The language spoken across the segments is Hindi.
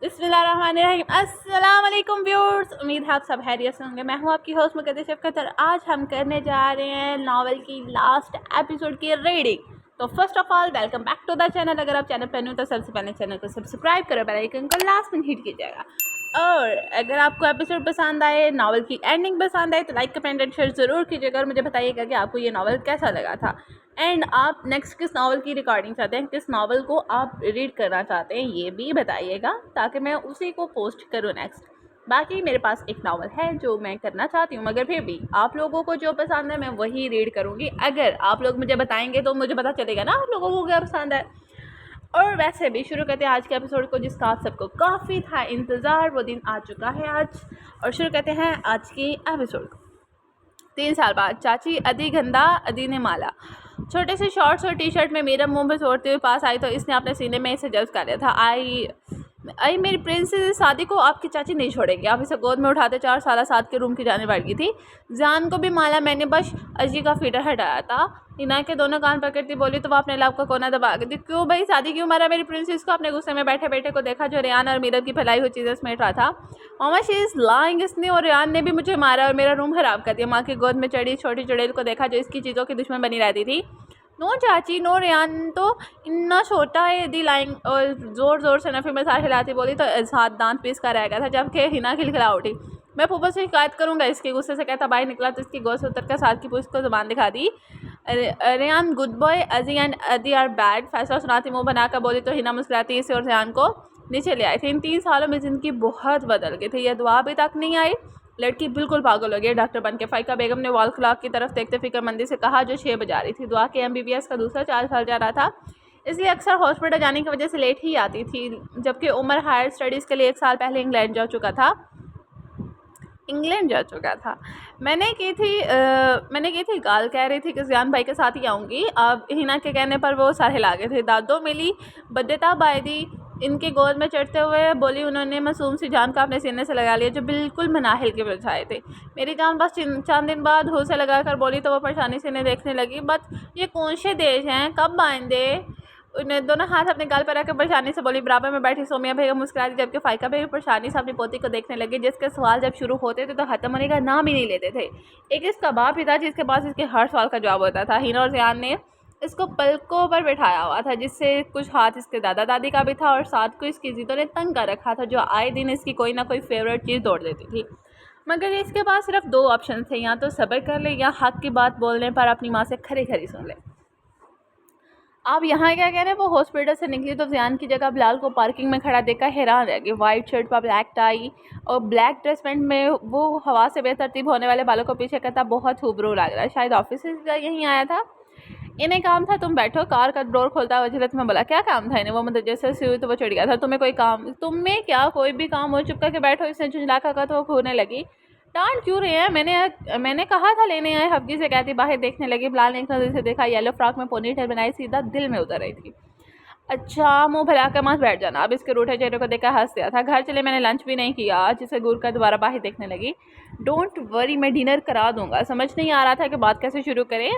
बिस्मिल्लाहिर्रहमानिर्रहीम। अस्सलाम वालेकुम व्यूअर्स, उम्मीद है आप सब खैरियत से होंगे। मैं हूँ आपकी होस्ट मुक़द्दस शफ़क़त और आज हम करने जा रहे हैं नावल की लास्ट एपिसोड की रीडिंग। तो first of all welcome back to the channel. अगर आप चैनल पर न्यू तो सबसे पहले चैनल को सब्सक्राइब करो, बेल आइकन को लास्ट में हिट कीजिएगा। और अगर आपको एपिसोड पसंद आए, नावल की एंडिंग पसंद आए तो लाइक कमेंट एंड शेयर ज़रूर कीजिएगा और मुझे बताइएगा कि आपको ये नावल कैसा लगा था एंड आप नेक्स्ट किस नावल की रिकॉर्डिंग चाहते हैं, किस नावल को आप रीड करना चाहते हैं ये भी बताइएगा ताकि मैं उसी को पोस्ट करूँ नेक्स्ट। बाकी मेरे पास एक नावल है जो मैं करना चाहती हूँ, मगर फिर भी आप लोगों को जो पसंद है मैं वही रीड करूँगी। अगर आप लोग मुझे बताएंगे तो मुझे पता चलेगा ना आप लोगों को क्या पसंद है। और वैसे भी शुरू करते हैं आज के एपिसोड को, जिसका आप सबको काफ़ी था इंतज़ार। वो दिन आ चुका है आज और शुरू करते हैं आज की एपिसोड को। 3 साल बाद चाची अदी गंदा अदी ने माला छोटे से शॉर्ट्स और टी शर्ट में मेरा मुंह पे छोड़ते हुए पास आई तो इसने अपने सीने में इसे जज्ब कर लिया था। आई मेरी प्रिंसेस, शादी को आपकी चाची नहीं छोड़ेगी। आप इसे गोद में उठाते 4 साल साथ के रूम की जाने बढ़ गई थी। जान को भी माला मैंने बस अजी का फीडर हटाया था। हिना के दोनों कान पकड़ती बोली तो वह अपने लब का कोना दबा गई थी। क्यों भाई, शादी क्यों मारा मेरी प्रिंसेस को? अपने गुस्से में बैठे बैठे को देखा जो रेयान और मीरब की फैलाई हुई चीज़ें समेट रहा था। मामा शी इज़ लाइंग, इसने और रेयान ने भी मुझे मारा और मेरा रूम खराब कर दिया। माँ की गोद में चढ़ी छोटी चुड़ैल को देखा जो इसकी चीज़ों की दुश्मन बनी रहती थी। नो चाची नो, रेयान तो इतना छोटा है। यदि लाइन और ज़ोर ज़ोर से नफ़ी में सार हिलाती बोली तो हाथ दांत पीस कर रह गया था, जबकि हिना खिलखिला उठी। मैं फूफा से शिकायत करूँगा इसके। गुस्से से कहता बाहर निकला तो इसकी गोद से उतर कर साथ की पूछ को ज़ुबान दिखा दी। रेयान गुड बॉय, अजी एंड अदी आर बैड। फैसला सुनाती मुँह बनाकर बोली तो हिना मुस्कुराती इसे और रेयान को नीचे ले आई थी। इन 3 सालों में ज़िंदगी बहुत बदल गई थी। यह दुआ अभी तक नहीं आई। लड़की बिल्कुल पागल हो गई डॉक्टर बन के। फ़ाइका बेगम ने वॉल क्लॉक की तरफ देखते फिक्रमंदी से कहा जो 6 बजा रही थी। दुआ के MBBS का दूसरा 4 साल जा रहा था, इसलिए अक्सर हॉस्पिटल जाने की वजह से लेट ही आती थी। जबकि उमर हायर स्टडीज़ के लिए 1 साल पहले इंग्लैंड जा चुका था। मैंने की थी गाल कह रही थी कि ज़ियान भाई के साथ ही आऊँगी। अब हिना के कहने पर वो सर हिला गए थे। दादो मिली बद्देता बायदी इनके गोद में चढ़ते हुए बोली। उन्होंने मासूम सी जान का अपने सीने से लगा लिया जो बिल्कुल मनाहिल के बजाए थे। मेरी जान बस चंद दिन बाद हो से लगा कर बोली तो वो परेशानी से इन्हें देखने लगी। बट ये कौन से देश हैं, कब आएंगे? उन्हें दोनों हाथ अपने गाल पर रखकर परेशानी से बोली। बराबर में बैठी सोमिया बेगम मुस्कुरा दी, जबकि फ़ाइका बेगम परेशानी से अपनी पोती को देखने लगी जिसके सवाल जब शुरू होते थे तो ख़त्म होने का नाम ही नहीं लेते थे। एक इसका बाप ही था जिसके पास इसके हर सवाल का जवाब होता था। हिना और ज़ियान ने इसको पलकों पर बैठाया हुआ था, जिससे कुछ हाथ इसके दादा दादी का भी था और साथ को इसकी ज़िद्दों ने तंग कर रखा था जो आए दिन इसकी कोई ना कोई फेवरेट चीज़ दौड़ देती थी। मगर इसके पास सिर्फ 2 ऑप्शन थे, या तो सब्र कर ले या हक की बात बोलने पर अपनी माँ से खरी खरी सुन ले। आप यहाँ क्या कह रहे हैं? वो हॉस्पिटल से निकली तो ज़ियान की जगह बिलाल को पार्किंग में खड़ा देखकर हैरान रह गई। वाइट शर्ट पर ब्लैक टाई और ब्लैक ड्रेस पैंट में वो हवा से बेतरतीब होने वाले बालों को पीछे करता बहुत हुबरू लग रहा है। शायद ऑफिस से यहीं आया था। इन्हें काम था, तुम बैठो। कार का डोर खोलता हुआ झलक में बोला। क्या काम था इन्हें? वो मतलब जैसे से हुई तो वो चिढ़ गया था। तुम्हें कोई काम? तुम्हें क्या कोई भी काम हो, चुप करके बैठो। इसने झुंझला कर तो वो घूरने लगी। डांट क्यों रहे हैं? मैंने कहा था लेने आए, हफ्गी से कहती बाहर देखने लगी। बिलाल ने एक नजर से देखा। येलो फ्रॉक में पोनीटेल बनाई सीधा दिल में उतर रही थी। अच्छा, मुंह फैला कर मत बैठ जाना। अब इसके रूठे चेहरे को देखकर हंस दिया था। घर चले, मैंने लंच भी नहीं किया आज। इसे घूर कर दोबारा बाहर देखने लगी। डोंट वरी, मैं डिनर करा दूंगा। समझ नहीं आ रहा था कि बात कैसे शुरू करें।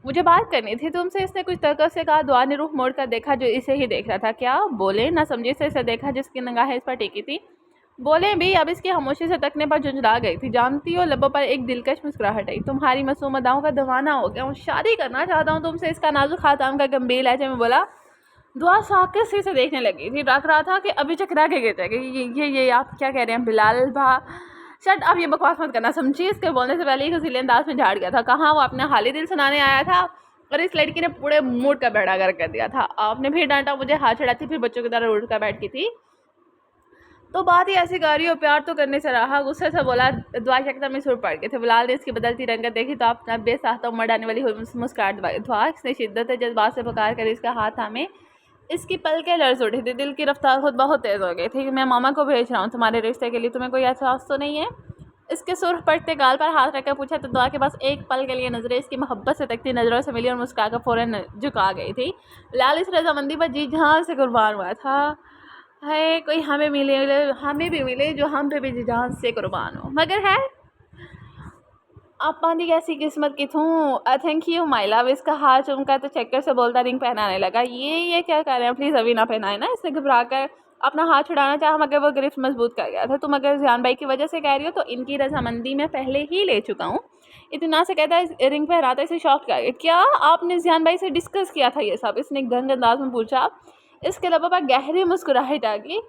मुझे बात करनी थी तुमसे, इसने कुछ तर्क से कहा। दुआ ने रुख मोड़ कर देखा जो इसे ही देख रहा था। क्या बोले ना समझे से इसे देखा जिसकी निगाहें इस पर टिकी थी। बोले भी, अब इसकी खामोशी से तकने पर झुंझला गई थी। जानती हो, लबों पर एक दिलकश मुस्कुराहट आई। तुम्हारी मासूम अदाओं का दीवाना हो गया हूँ, शादी करना चाहता हूँ तुमसे। इसका नाजुक खाताम का गंभीर लहजे में बोला। दुआ साकित से देखने लगी थी। रख रहा था कि अभी चकरा के गिर जाएगी। ये आप क्या कह रहे हैं बिलाल भा? शट, अब ये बकवास मत करना, समझी? इसके बोलने से पहले ही हसीले अंदाज में झाड़ गया था। कहाँ वो अपने हाली दिल सुनाने आया था और इस लड़की ने पूरे मूड का बेड़ा गर्क कर दिया था। आपने फिर डांटा, मुझे हाथ चढ़ाती फिर बच्चों की तरह उठ कर बैठ की थी। तो बात ही ऐसी कर रही हो, प्यार तो करने से रहा। गुस्से से बोला। दुआ शक्ता में सुर पड़ गए थे। बिलाल ने इसकी बदलती रंगत देखी तो अपना बेसाख्ता उमड़ आने वाली मुस्कुराहट दबाई। दुआ इसने शिद्दत जज्बात से पुकार कर इसका हाथ थामे। इसकी पलकें लर्ज उठी थी। दिल की रफ्तार खुद बहुत तेज़ हो गई थी। मैं मामा को भेज रहा हूँ तुम्हारे रिश्ते के लिए, तुम्हें कोई एहसास तो नहीं है? इसके सुर्ख पड़ते गाल पर हाथ रखकर पूछा तो दुआ के पास एक पल के लिए नजरें इसकी मोहब्बत से तकती नज़रों से मिली और मुस्कुराकर फ़ौरन झुका गई थी। लाल इस रजामंदी पर जी जान से कुर्बान हुआ था। है कोई हमें भी मिले जो हम पे भी जी जान से कुर्बान हो। मगर है आप पानी कैसी किस्मत की थूँ। Thank you my love. इसका हाथ चुमका तो चक्कर से बोलता रिंग पहनाने लगा। ये क्या कर रहे हैं? प्लीज़ अभी ना पहनाए ना। इसने घबरा कर अपना हाथ छुड़ाना चाहा मगर वो गिरफ्त मजबूत कर गया था। तुम अगर ज़ियान भाई की वजह से कह रही हो तो इनकी रजामंदी मैं पहले ही ले चुका हूँ। इतना से कहता है रिंग पे हराता इसे शॉक कर गया। क्या आपने ज़ियान भाई से डिस्कस किया था ये सब? इसने गंद अंदाज में पूछा। इसके लबों पर गहरी मुस्कुराहट आ गई।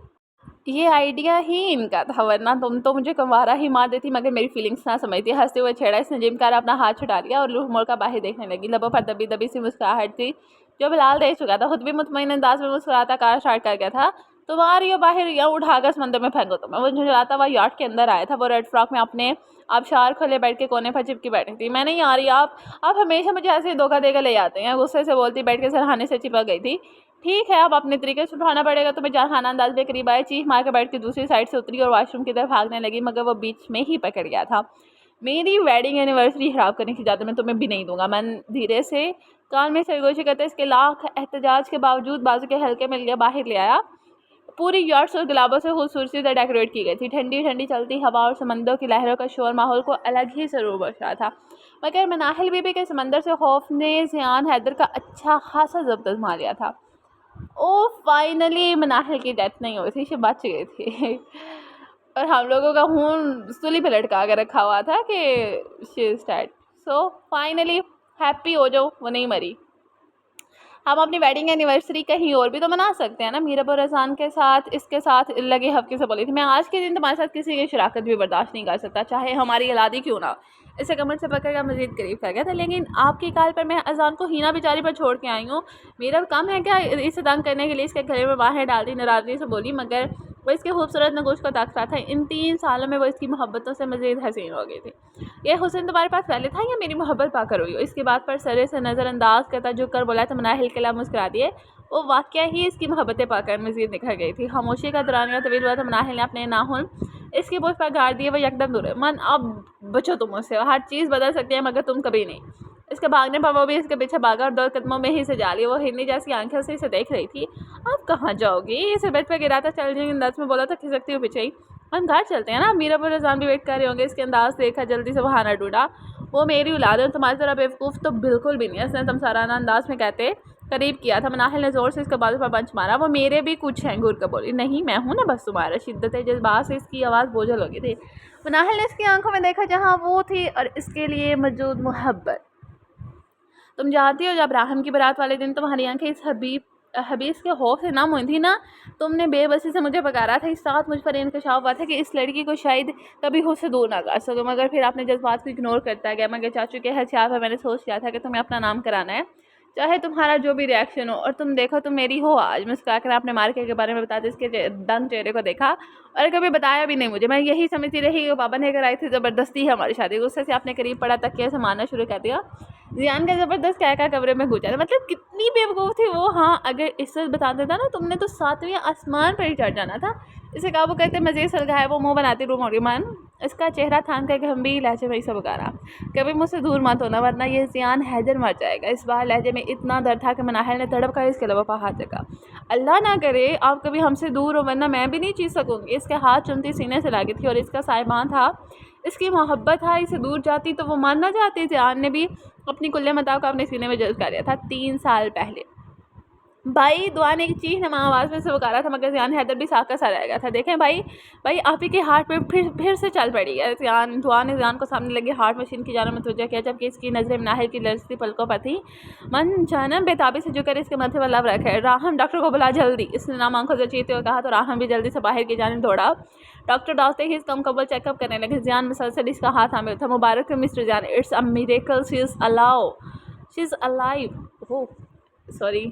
ये आइडिया ही इनका था, वरना तुम तो मुझे कंवारा ही मार देती मगर मेरी फीलिंग्स ना समझती। हंसते हुए छेड़ा इसने जिम कार अपना हाथ छुटा लिया और लूह मोड़ का बाहर देखने लगी। लबों पर दबी दबी सी मुस्कुराहट थी जो बिलाल देख चुका था। खुद भी मुतमईन अंदाज में मुस्कुराता कार स्टार्ट कर गया था। तुम्हारी ये बाहर या उठाकर समंदर में फेंको तुम्हें। वो झुंझलाता हुआ यार्ड के अंदर आया था। वो रेड फ्रॉक में अपने आबशार खोले बेड के कोने पर चिपकी बैठी थी। मैं नहीं आ रही, आप हमेशा मुझे ऐसे ही धोखा देकर ले आते हैं। गुस्से से बोलती बेड के सरहाने से चिपक गई थी। ठीक है, अब अपने तरीके से उठाना पड़ेगा तुम्हें। जानहाना अंदाज में करीब आए, चीख मार के बेड की दूसरी साइड से उतरी और वॉशरूम की तरफ भागने लगी मगर वो बीच में ही पकड़ गया था। मेरी वेडिंग एनिवर्सरी खराब करने की इजाज़त मैं तुम्हें भी नहीं दूंगा। मैं धीरे से कान में सरगोशी करते इसके लाख एहतजाज के बावजूद बाजू के हल्के में लिया बाहर ले आया। पूरी यार्ड और गुलाबों से खूबसूरती से डेकोरेट की गई थी। ठंडी ठंडी चलती हवा और समंदर की लहरों का शोर माहौल को अलग ही सरूर बख्शा था। मगर मनाहिल बीबी के समंदर से खौफ ने ज़ियान हैदर का अच्छा खासा जब्त आजमा लिया था। ओ फाइनली मनाहिल की डेथ नहीं हुई थी, बच गई थी। और हम लोगों का खून सूली पे लटका कर रखा हुआ था कि she is dead. So finally happy हो जाओ, वो नहीं मरी। हम अपनी वेडिंग एनिवर्सरी कहीं और भी तो मना सकते हैं ना। मीरब और रज़ान के साथ इसके साथ लगे हफ्ते से बोली थी मैं आज के दिन तुम्हारे साथ किसी की शराकत भी बर्दाश्त नहीं कर सकता, चाहे हमारी औलादी क्यों ना। इसे कमर से पकड़ कर मजीद करीब कर गया था। लेकिन आपकी काल पर मैं अजान को हीना बेचारी पर छोड़ के आई हूँ। मीरब कम है क्या इसे तंग करने के लिए इसके गले में बाहें डाल दी। नाराज़गी से बोली मगर वो इसके खूबसूरत नगोश को ताक रहा था। इन 3 सालों में वो इसकी मोहब्बतों से मज़ीद हसीन हो गई थी। ये हुस्न तुम्हारे पास पहले था या मेरी मोहब्बत पाकर हुई हो? इसकी बात पर सरे से नज़रअंदाज करता जो कर बोला तो मनाहिल के लाभ मुस्कुरा दिए। वो वाक़या ही इसकी मोहब्बतें पाकर मज़ीद निखर गई थी। खामोशी का दौरानिया तवील हुआ था। मनाहिल ने अपने नाखून इसकी बोझ पर गाड़ दिए। वो यकदम दूर मन अब बचो तुम मुझसे, हर चीज़ बदल सकती है मगर तुम कभी नहीं। इसके भागने पर वो भी इसके पीछे भागा और 2 कदमों में ही से जा ली। वो हिरनी जैसी आंखें से इसे देख रही थी। आप कहाँ जाओगी? इसे बेड पर गिराता चल रही अंदाज में बोला था खिसकती हुई पीछे ही। हम घर चलते हैं ना, मीरा और रज़ान भी वेट कर रहे होंगे। इसके अंदाज देखा जल्दी से वहाँ न ढूंढा। वो मेरी औलाद है, तुम्हारी तरह बेवकूफ़ तो बिल्कुल भी नहीं है। इसने तमसाराना अंदाज में कहते करीब किया था। मनाहिल ने ज़ोर से इसके बाजू पर पंच मारा। वो मेरे भी कुछ हैं, घूर कर बोली। नहीं मैं हूँ ना बस तुम्हारा। शिद्दत जज्बात से इसकी आवाज़ बोझल हो गई थी। मनाहिल ने इसकी आंखों में देखा जहाँ वो थी और इसके लिए मौजूद मोहब्बत। तुम जानती हो जब राहम की बारात वाले दिन तुम्हारी आंखें इस हबीस के खौफ से नम हुई थी ना। तुमने बेबसी से मुझे पकारा था। इस साथ मुझ पर इंकशाफ हुआ था कि इस लड़की को शायद कभी खुद से दूर ना कर सको मगर फिर आपने जज्बात को इग्नोर करता गया। मगर चाचू के हर ख्याल पर मैंने सोच लिया था कि तुम्हें अपना नाम कराना है चाहे तुम्हारा जो भी रिएक्शन हो। और तुम देखो तुम मेरी हो आज। मुस्कुराकर आपने मार्के के बारे में बताते इसके दंग चेहरे को देखा और कभी बताया भी नहीं मुझे। मैं यही समझती रही कि पापा लेकर आई थी, ज़बरदस्ती है हमारी शादी। गुस्से से आपने करीब पड़ा तकिया से मारना शुरू कर दिया। ज़ियान का ज़बरदस्त कहकर कमरे में घुसा था। मतलब कितनी बेवकूफ़ थी वो। हाँ अगर इससे बता देता ना तुमने तो 7वें आसमान पर ही चढ़ जाना था। इसे काबू करते मज़ीद सलगाए वो मुँह बनाती रूम और मन इसका चेहरा थाम कर गंभीर लहजे में इसे पुकारा। कभी मुझसे दूर मत होना वरना ये ज़ियान हैदर मर जाएगा। इस बार लहजे में इतना दर्द था कि मनाहिल ने तड़प कर इसके लबों पर हाथ रखा। अल्लाह ना करे आप कभी हमसे दूर हो वरना मैं भी नहीं जी सकूँगी। इसके हाथ चुमती सीने से लगी थी और इसका साहिबान था, इसकी मोहब्बत था। इसे दूर जाती तो वो मान ना जाती। ज़ियान ने भी अपनी कुल्ले मताव को अपने सीने में जज्ब कर लिया था। 3 साल पहले भाई दुआ ने एक चीख नमा आवाज़ में से पुकारा था मगर ज़ियान हैदर भी साका सा रह गया था। देखें भाई आप ही के हार्ट पे फिर से चल पड़ी है। दुआ ने ज़ियान को सामने लगे हार्ट मशीन की जानब मुतवज्जह किया जबकि इसकी नज़रें मनाहिल की लरजती पलकों पर थी। मन जानब बेताबी से झुककर इसके माथे पर लब रखे। राहम डॉक्टर को बुला जल्दी, इसने नाम आंखों से चीरते हुए कहा तो राहम भी जल्दी से बाहर की जानिब दौड़ा। डॉक्टर डालते ही इसका मुकम्मल चेकअप करने लगे। ज़ियान मुसलसल इसका हाथ थामे था। मुबारक है mister Ziyan, it's a miracle, she is alive. Oh sorry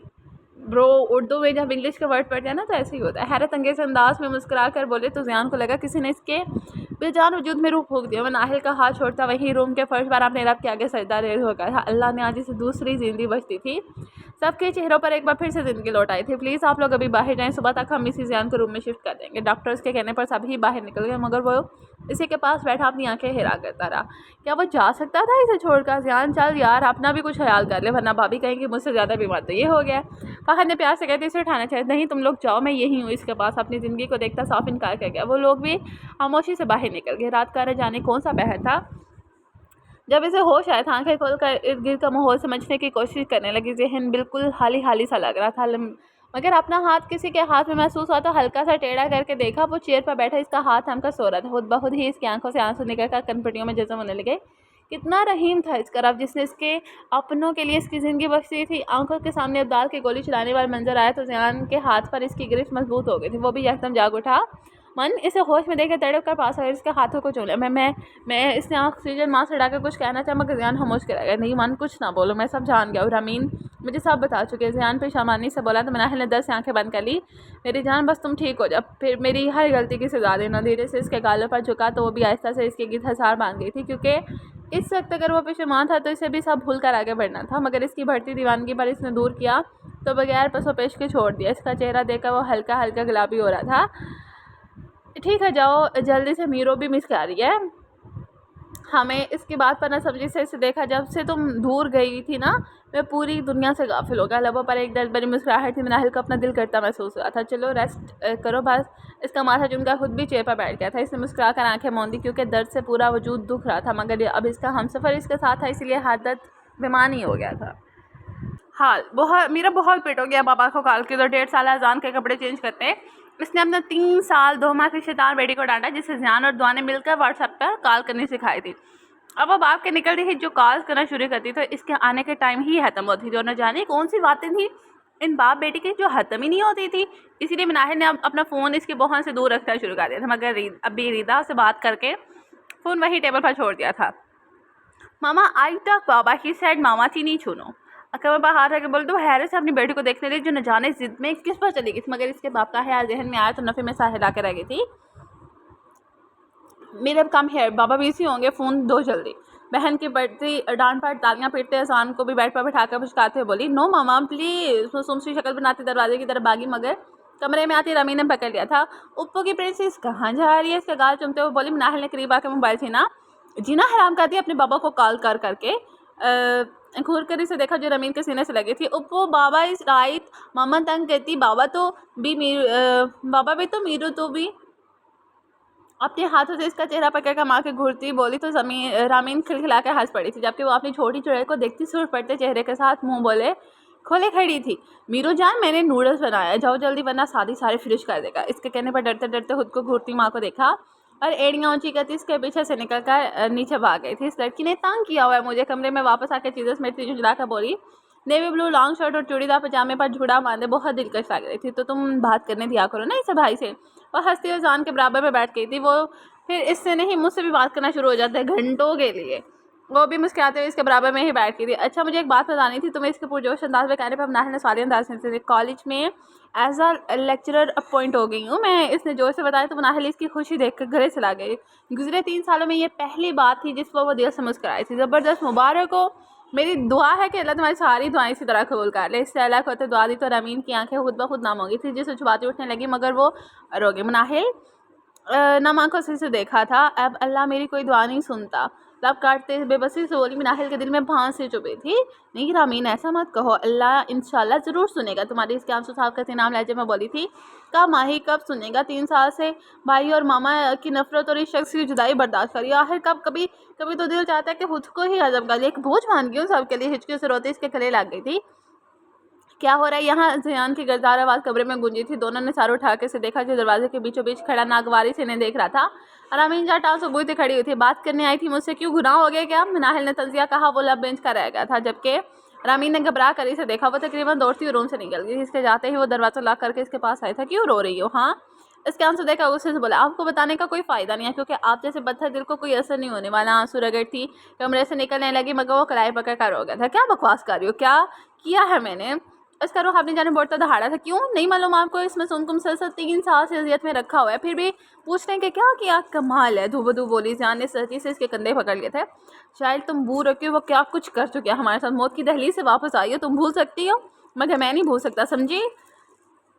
bro, Urdu में जब इंग्लिश के वर्ड पढ़ते हैं ना तो ऐसे ही होता है। हैरत अंगेज अंदाज में मुस्कुरा कर बोले तो ज़ियान को लगा किसी ने इसके बेजान वजूद में रूह फूंक दिया। मनाहिल का हाथ छोड़ता वहीं रूम के फर्श पर अपने रब के आगे सजदा रेज हो गया था। अल्लाह ने आज इसे दूसरी ज़िंदगी बचती थी। सबके चेहरों पर एक बार फिर से ज़िंदगी लौट आई थी। प्लीज़ आप लोग अभी बाहर जाएँ, सुबह तक हम इसी ज़ियान को रूम में शिफ्ट कर देंगे। डॉक्टर्स के कहने पर सभी बाहर निकल गए मगर वो इसी के पास बैठा अपनी आंखें हिरा करता रहा। क्या वो जा सकता था इसे छोड़कर? ज़ियान चल यार अपना भी कुछ ख्याल कर ले वरना भाभी कहेंगी मुझसे ज़्यादा बीमार तो ये हो गया। फहद ने प्यार से कहते इसे उठाना चाहिए। नहीं तुम लोग जाओ, मैं यही हूँ इसके पास। अपनी ज़िंदगी को देखता साफ इनकार कर गया। वो लोग भी खामोशी से बाहर निकल गए। रात का जाने कौन सा पहर था जब इसे होश आया था। आंखें खोलकर इर्द गिर्द का माहौल समझने की कोशिश करने लगी। जहन बिल्कुल हाली हाली सा लग रहा था। मगर अपना हाथ किसी के हाथ में महसूस हुआ तो हल्का सा टेढ़ा करके देखा, वो चेयर पर बैठा इसका हाथ थमकर सो रहा था। खुद ब खुद ही इसकी आंखों से आंसू निकलकर कनपटियों में जज़्ब होने लगे। कितना रहीम था इसका रब, जिसने इसके अपनों के लिए इसकी ज़िंदगी बख्शी थी। आंखों के सामने अब्दाल की गोली चलाने वाला मंजर आया तो ज़ियान के हाथ पर इसकी गिरफ्त मजबूत हो गई थी। वो भी यकदम जाग उठा। मन इसे होश में देकर तड़प कर पास आया, इसके हाथों को चूम लिया। मैं इसने ऑक्सीजन मास्क हटाकर कुछ कहना चाहा मगर ज़ियान खामोश कर गया। नहीं मन, कुछ ना बोलो, मैं सब जान गया और अमीन मुझे सब बता चुके। ज़ियान पे शमानी से बोला तो मनाहिल ने 10 से आंखें बंद कर ली। मेरी जान, बस तुम ठीक हो जा, फिर मेरी हर गलती की सजा देना। धीरे से इसके गालों पर झुका तो वो भी आहिस्ता से इसके गिद्ध हसार बांध गई थी, क्योंकि इस वक्त अगर वो पेशेमान था तो इसे भी सब भूल कर आगे बढ़ना था। मगर इसकी बढ़ती दीवानगी पर इसने दूर किया तो बगैर पसो पेश के छोड़ दिया। इसका चेहरा देखकर वो हल्का हल्का गुलाबी हो रहा था। ठीक है जाओ, जल्दी से, मीरो भी मिस कर रही है हमें। इसकी बात पर ना समझी से इसे देखा, जब से तुम दूर गई थी ना मैं पूरी दुनिया से गाफिल हो गया। लबों पर एक दर्द भरी मुस्कुराहट थी। मनाहिल को अपना दिल करता महसूस हुआ था। चलो रेस्ट करो बस। इसका माथा चुनकर खुद भी चेयर पर बैठ गया था। इसने मुस्कुरा कर आंखें मौंदी, क्योंकि दर्द से पूरा वजूद दुख रहा था। मगर अब इसका हमसफ़र इसके साथ था, इसलिए हर दर्द बेमानी हो गया था। हाल बहुत, मेरा बहुत पेट हो गया बाबा को कॉल की तो 1.5 साल अजान के कपड़े चेंज करते हैं। इसने अपना 3 साल 2 माह की शैतान बेटी को डांटा, जिसे ज़ियान और दुआ ने मिलकर व्हाट्सएप पर कॉल करनी सिखाई थी। अब वो बाप के निकलती ही जो कॉल करना शुरू करती तो इसके आने के टाइम ही ख़त्म होती थी, और न जाने कौन सी बातें थी इन बाप बेटी की जो ख़त्म ही नहीं होती थी। इसीलिए मनाहिर ने अपना फ़ोन इसकी बहन से दूर रखना शुरू कर दिया था। मगर अभी रिदा से बात करके फ़ोन वही टेबल पर छोड़ दिया था। मामा आई तक बाबा ही सेड मामा चीनी छूनो। अकबर पर हाथ रख बोल तो हैरत से अपनी बेटी को देखने लगी, जो न जाने जिद में किस पर चली गई थी। मगर इसके बाप का ख्याल जहन में आया तो नफ़े में सा हिला के रह गई थी। मेरे अब कम है, बाबा बिजी होंगे, फ़ोन दो जल्दी। बहन की बढ़ती डांट पाट तालियां पीटते असान को भी बेड पर बिठाकर पुचकाते हुए बोली, नो मामा प्लीज़। वो सुमसी शक्ल बनाती दरवाजे की तरफ भागी, मगर कमरे में आती रमी ने पकड़ लिया था। उप्पो की प्रिंसेस कहाँ जा रही है, इसका गाल चुमते हुए बोली। मनाहिल ने करीब आकर मोबाइल छीना। जीना हराम कर दिया अपने बाबा को कॉल कर करके। घूर कर इसे देखा जो रमीन के सीने से लगी थी। उप्पो बाबा इस राइट, मामा तंग कहती, बाबा बाबा भी तो मीरू तो भी। अपने हाथों से इसका चेहरा पकड़ कर माँ के घूरती बोली तो रामीन खिलखिला कर हंस पड़ी थी, जबकि वो अपनी छोटी चुड़ैल को देखती सुर पड़ते चेहरे के साथ मुंह बोले खोले खड़ी थी। मीरू जान, मैंने नूडल्स बनाया, जाओ जल्दी वरना शादी सारे फिनिश कर देगा। इसके कहने पर डरते डरते खुद को घूरती माँ को देखा और एड़ियाँ ऊंची करती इसके पीछे से निकल कर नीचे भाग गई थी। इस लड़की ने तंग किया हुआ है मुझे। कमरे में वापस आकर चीज़ें समेटती झुंझला कर बोली। नेवी ब्लू लॉन्ग शर्ट और चूड़ीदार पजामे पर झूड़ा बांधे बहुत दिलकश लग रही थी। तो तुम बात करने दिया करो ना इसे भाई से। और हंसती हुई जान के बराबर में बैठ गई थी। वो फिर इससे नहीं मुझसे भी बात करना शुरू हो जाता है घंटों के लिए। वो भी मुस्कुराते हुए इसके बराबर में ही बैठ गई थी। अच्छा मुझे एक बात बतानी थी तुम्हें। इसके पुरजोश अंदाज में कहने पर नाहिल ने सारी अंदाज से कॉलेज में एज अ लेक्चरर अपॉइंट हो गई हूँ मैं। इसने जोर से बताया तो नाहिल इसकी खुशी देखकर घरे चला गई। गुजरे 3 सालों में ये पहली बात थी जिस पर वो दिल से मुस्कुराई थी। ज़बरदस्त मुबारक हो। मेरी दुआ है कि अल्लाह तुम्हारी सारी दुआएं इसी तरह कबूल कर ले। इससे अलग होते दुआ दी तो रमीन की आंखें खुद ब खुद नाम हो गई थी, जिसे छुपाती उठने लगी, मगर वो रोगे। नाहिल नम आंखों से देखा था। अब अल्लाह मेरी कोई दुआ नहीं सुनता। लब काटते बेबसी से बोली। नाहिल के दिल में भांस से चुभी थी। नहीं रामीन ऐसा मत कहो, अल्लाह इंशाल्लाह ज़रूर सुनेगा तुम्हारी। इसके आंसू साफ करते नाम लहजे में बोली थी। कब माही कब सुनेगा? 3 साल से भाई और मामा की नफरत और इस शख्स की जुदाई बर्दाश्त करी। आखिर कब? कभी कभी तो दिल चाहता है कि खुद को ही हजम कर ले। एक बोझ मान गई हूँ सबके लिए। हिचकियों से रोते इसके गले लग गई थी। क्या हो रहा है यहाँ? ज़ियान की गर्दार आवाज़ कमरे में गूंजी थी। दोनों ने सर उठा के से देखा जो दरवाजे के बीचों बीच खड़ा नागवारी से इन्हें देख रहा था। रामीन जहाँ टाँग सुबह से खड़ी हुई थी। बात करने आई थी मुझसे, क्यों गुनाह हो गया क्या? नाहिल ने तंजिया कहा। वो लब बेंच का रह गया था, जबकि रामीन ने घबरा कर इसे देखा। वो तकरीबन दौड़ती हुई रूम से निकल गई। इसके जाते ही वो दरवाज़ा लॉक करके इसके पास आया था। क्यों रो रही हो? हाँ, इसके आंसू देखा गुस्से से बोला। आपको बताने का कोई फ़ायदा नहीं है, क्योंकि आप जैसे पत्थर दिल को कोई असर नहीं होने वाला। आंसू रगड़ थी, कमरे से निकलने लगी, मगर वो कलाई पकड़ कर हो गया था। क्या बकवास कर रही हो? क्या किया है मैंने? इसका रुख अपनी जाने बढ़ता दहाड़ा था। क्यों नहीं मालूम आपको? इसमें सुनकुम सलसल 3 साल से अजियत में रखा हुआ है, फिर भी पूछने के क्या किया? कमाल है। धूबधू बोली। जान ने सची से इसके कंधे पकड़ लिए थे। शायद तुम भूल रखी हो वो क्या कुछ कर चुके हैं हमारे साथ। मौत की दहलीज से वापस आई हो, तुम भूल सकती हो, मगर मैं नहीं भूल सकता, समझी?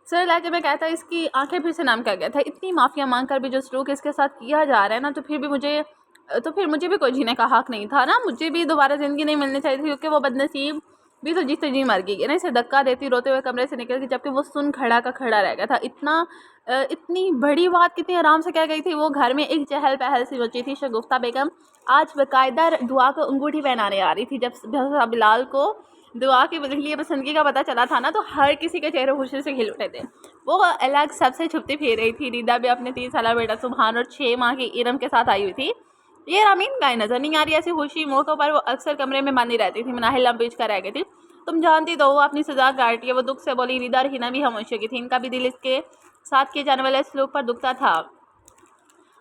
सर लहजे में कहता इसकी आंखें फिर से नम कर गया था। इतनी माफिया मांग कर भी जो सलूक इसके साथ किया जा रहा है ना, तो फिर मुझे भी कोई जीने का हक नहीं था ना। मुझे भी दोबारा ज़िंदगी नहीं मिलनी चाहिए थी, क्योंकि वो बदनसीब भी तो जीते जी मर गई है ना। इसे धक्का देती रोते हुए कमरे से निकल गई, जबकि वो सुन खड़ा का खड़ा रह गया था। इतनी बड़ी बात कितनी आराम से कह गई थी वो। घर में एक चहल पहल सी मची थी। शगुफ्ता बेगम आज बाकायदा दुआ को अंगूठी पहनाने आ रही थी। जब बिलाल को दुआ की लिए पसंदगी का पता चला था ना, तो हर किसी के चेहरे खुशी से खिल उठे थे। वो अलग सबसे छुपती फिर रही थी। रिदा भी अपने 3 साल बेटा सुबहान और 6 माह की इरम के साथ आई हुई थी। ये रामीन गाय नजर नहीं आ रही। ऐसी खुशी मौक़ों पर वो अक्सर कमरे में बंदी रहती थी। मनाहिल लंबीच कर रह गई थी। तुम जानती तो वो अपनी सजा काटती है। वो दुख से बोली। रिदा और हिना भी खामोशी की थी। इनका भी दिल इसके साथ किए जाने वाले सलूक पर दुखता था।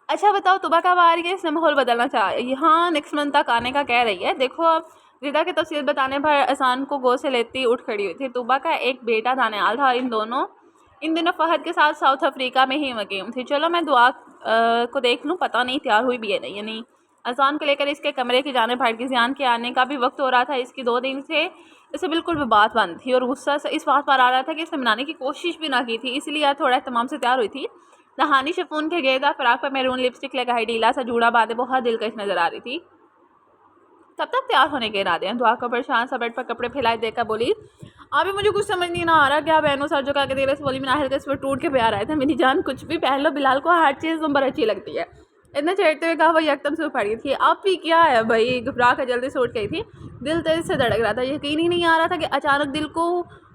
अच्छा बताओ, तुबा कब आ रही है? इसने माहौल बदलना चाहा। हाँ, नेक्स्ट मंथ तक आने का कह रही है। देखो अब रिदा की तफसील बताने पर एहसान को गोद से लेती उठ खड़ी हुई थी। तुबा का एक बेटा दानियाल था। इन दिनों फहद के साथ साउथ अफ्रीका में ही मुकीम थी। चलो मैं दुआ को देख लूँ, पता नहीं तैयार हुई भी है नहीं या नहीं। एहसान को लेकर इसके कमरे की जाने भड़ गई। ज़ियान के आने का भी वक्त हो रहा था। इसकी 2 दिन से इसे बिल्कुल भी बात बंद थी और गुस्सा से इस बात पर आ रहा था कि इसने मनाने की कोशिश भी ना की थी। इसलिए आज थोड़ा एहतमाम से तैयार हुई थी। दहानी शिफॉन के घेरदार फ्राक पर मैरून लिपस्टिक लगाई ढीला सा जूड़ा बांधे बहुत दिलकश नजर आ रही थी। तब तक तैयार होने के इरादे हैं। दुआ को परेशान सा बेड पर कपड़े फैलाए देखकर बोली। अभी मुझे कुछ समझ नहीं ना आ रहा क्या बहनों सर झुका के तेरे से बोली। मनाहिल के इस पर टूट के प्यार आया था। मेरी जान कुछ भी पहन लो, बिलाल को हर चीज़ तुम पर अच्छी लगती है। इतना छेड़ते हुए कहा। वही एकदम से उफड़ गई थी। आप भी क्या है भाई? घबरा कर जल्दी से उठ गई थी। दिल तेज से धड़क रहा था। यकीन ही नहीं आ रहा था कि अचानक दिल को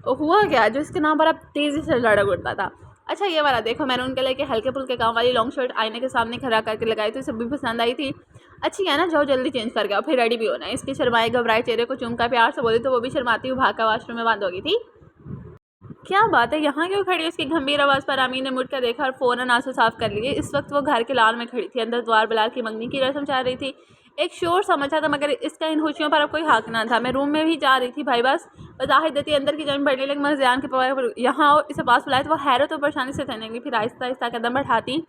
हुआ क्या जो इसके नाम पर अब तेज़ी से धड़क उठता था। अच्छा ये वाला देखो, मैरून कलर के हल्के फुल्के काम वाली लॉन्ग शर्ट आईने के सामने खड़ा करके लगाई तो इसे भी पसंद आई थी। अच्छी है ना, जाओ जल्दी चेंज करके आओ, फिर रेडी भी होना है। इसके शर्माए घबराए चेहरे को चूमकर प्यार से बोली तो वो भी शर्माती हुई भाग कर वॉशरूम में बंद हो गई थी। क्या बात है, यहाँ क्यों खड़ी है? उसकी गंभीर आवाज़ पर आमीन ने मुड़कर देखा और फ़ौरन आंसू साफ कर लिए। इस वक्त वो घर के लाल में खड़ी थी। अंदर द्वार बिलाल की मंगनी की रस्म चाह रही थी। एक शोर समझा था मगर इसका इन खुशियों पर अब कोई हक ना था। मैं रूम में भी जा रही थी भाई, बस वजाहिद देती अंदर की जमीन बढ़ने लगी। मगर ज़ियान के पर यहाँ इसे पास बुलाया तो वो हैरत और परेशानी से थहने लगी। फिर आहिस्ता आहिस्ता कदम बढ़ाती